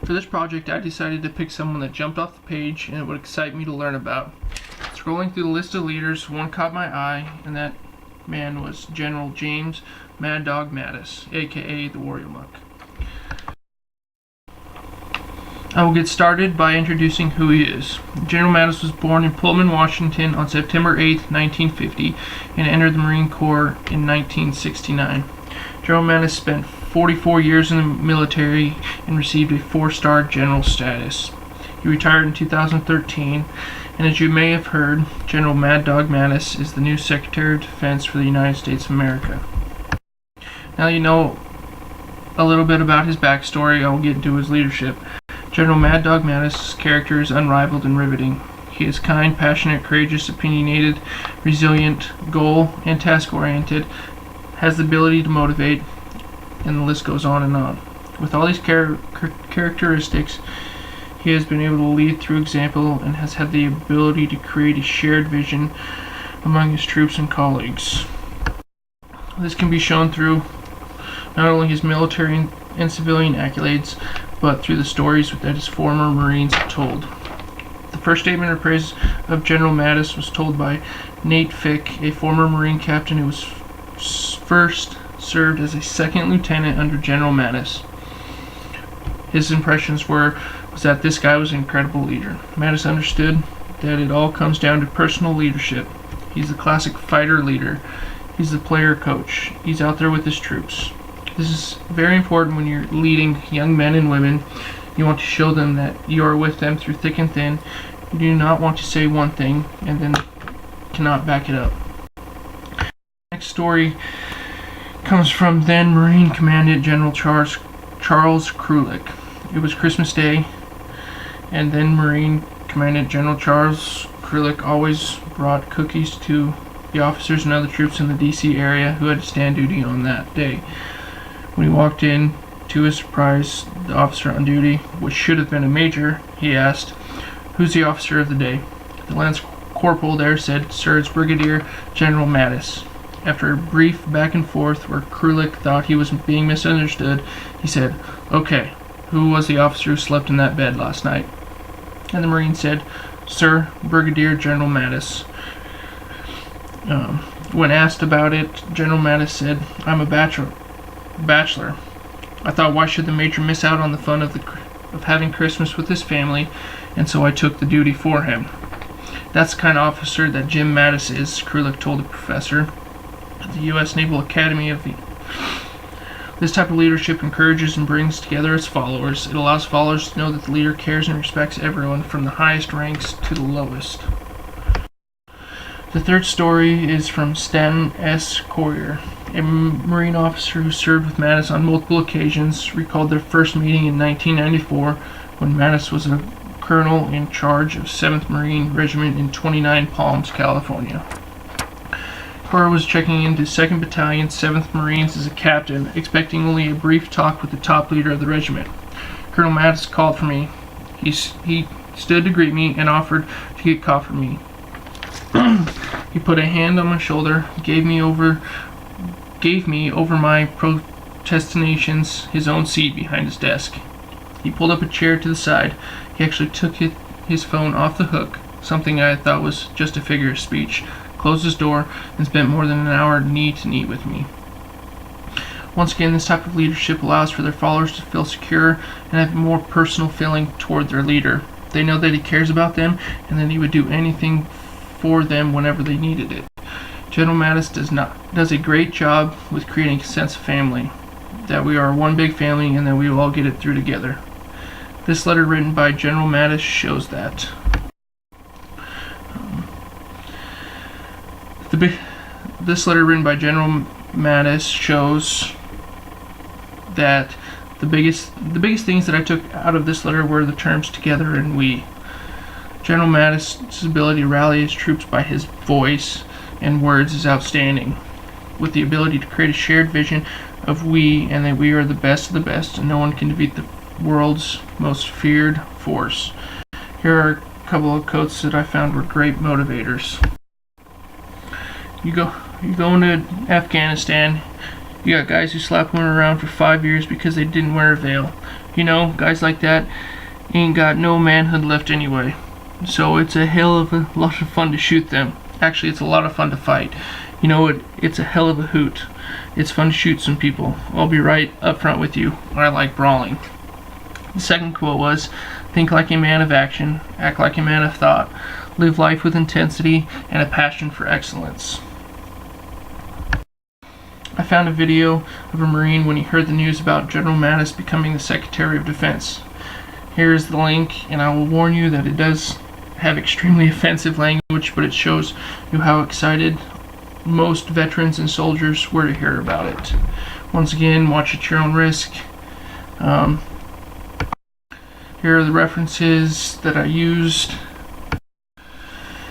For this project, I decided to pick someone that jumped off the page and it would excite me to learn about. Scrolling through the list of leaders, one caught my eye, and that man was General James Mad Dog Mattis, aka the Warrior Monk. I will get started by introducing who he is. General Mattis was born in Pullman, Washington on September 8, 1950, and entered the Marine Corps in 1969. General Mattis spent 44 years in the military and received a 4-star general status. He retired in 2013, and as you may have heard, General Mad Dog Mattis is the new Secretary of Defense for the United States of America. Now you know a little bit about his backstory, I will get into his leadership. General Mad Dog Mattis' character is unrivaled and riveting. He is kind, passionate, courageous, opinionated, resilient, goal and task-oriented, has the ability to motivate, and the list goes on and on. With all these characteristics, he has been able to lead through example and has had the ability to create a shared vision among his troops and colleagues. This can be shown through not only his military and civilian accolades, but through the stories that his former Marines have told. The first statement of praise of General Mattis was told by Nate Fick, a former Marine captain who was first served as a second lieutenant under General Mattis. His impressions was that this guy was an incredible leader. Mattis understood that it all comes down to personal leadership. He's the classic fighter leader. He's the player coach. He's out there with his troops. This is very important when you're leading young men and women. You want to show them that you are with them through thick and thin. You do not want to say one thing and then cannot back it up. Next story comes from then Marine Commandant General Charles Krulik. It was Christmas Day, and then Marine Commandant General Charles Krulik always brought cookies to the officers and other troops in the D.C. area who had to stand duty on that day. When he walked in, to his surprise, the officer on duty, which should have been a major, he asked, "Who's the officer of the day?" The Lance Corporal there said, "Sir, it's Brigadier General Mattis." After a brief back and forth where Krulik thought he was being misunderstood, he said, "Okay, who was the officer who slept in that bed last night?" And the Marine said, "Sir, Brigadier General Mattis." When asked about it, General Mattis said, "I'm a bachelor. I thought, why should the major miss out on the fun of having Christmas with his family, and so I took the duty for him." That's the kind of officer that Jim Mattis is, Krulik told the professor at the U.S. Naval Academy of This type of leadership encourages and brings together its followers. It allows followers to know that the leader cares and respects everyone from the highest ranks to the lowest. The third story is from Stanton S. Courier. A Marine officer who served with Mattis on multiple occasions recalled their first meeting in 1994 when Mattis was a colonel in charge of 7th Marine Regiment in 29 Palms, California. Courier was checking into 2nd Battalion, 7th Marines as a captain, expecting only a brief talk with the top leader of the regiment. Colonel Mattis called for me. He stood to greet me and offered to get coffee for me. He put a hand on my shoulder, gave me over my protestations his own seat behind his desk. He pulled up a chair to the side. He actually took his phone off the hook, something I thought was just a figure of speech, closed his door, and spent more than an hour knee to knee with me. Once again, this type of leadership allows for their followers to feel secure and have a more personal feeling toward their leader. They know that he cares about them and that he would do anything for them whenever they needed it. General Mattis does a great job with creating a sense of family, that we are one big family and that we will all get it through together. This letter written by General Mattis shows that. This letter written by General Mattis shows that the biggest things that I took out of this letter were the terms together and we. General Mattis' ability to rally his troops by his voice and words is outstanding, with the ability to create a shared vision of we and that we are the best of the best and no one can defeat the world's most feared force. Here are a couple of quotes that I found were great motivators. You go into Afghanistan, You got guys who slap women around for 5 years because they didn't wear a veil. You know, guys like that ain't got no manhood left anyway. So it's a hell of a lot of fun to shoot them. Actually, it's a lot of fun to fight. You know, it's a hell of a hoot. It's fun to shoot some people. I'll be right up front with you. I like brawling. The second quote was, think like a man of action, act like a man of thought, live life with intensity and a passion for excellence. I found a video of a Marine when he heard the news about General Mattis becoming the Secretary of Defense. Here is the link, and I will warn you that it does have extremely offensive language, but it shows you how excited most veterans and soldiers were to hear about it. Once again, watch at your own risk. Here are the references that I used.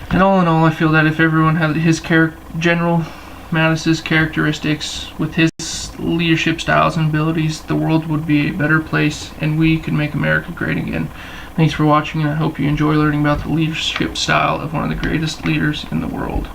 And all in all, I feel that if everyone had his General Mattis's characteristics with his leadership styles and abilities, the world would be a better place and we could make America great again. Thanks for watching, and I hope you enjoy learning about the leadership style of one of the greatest leaders in the world.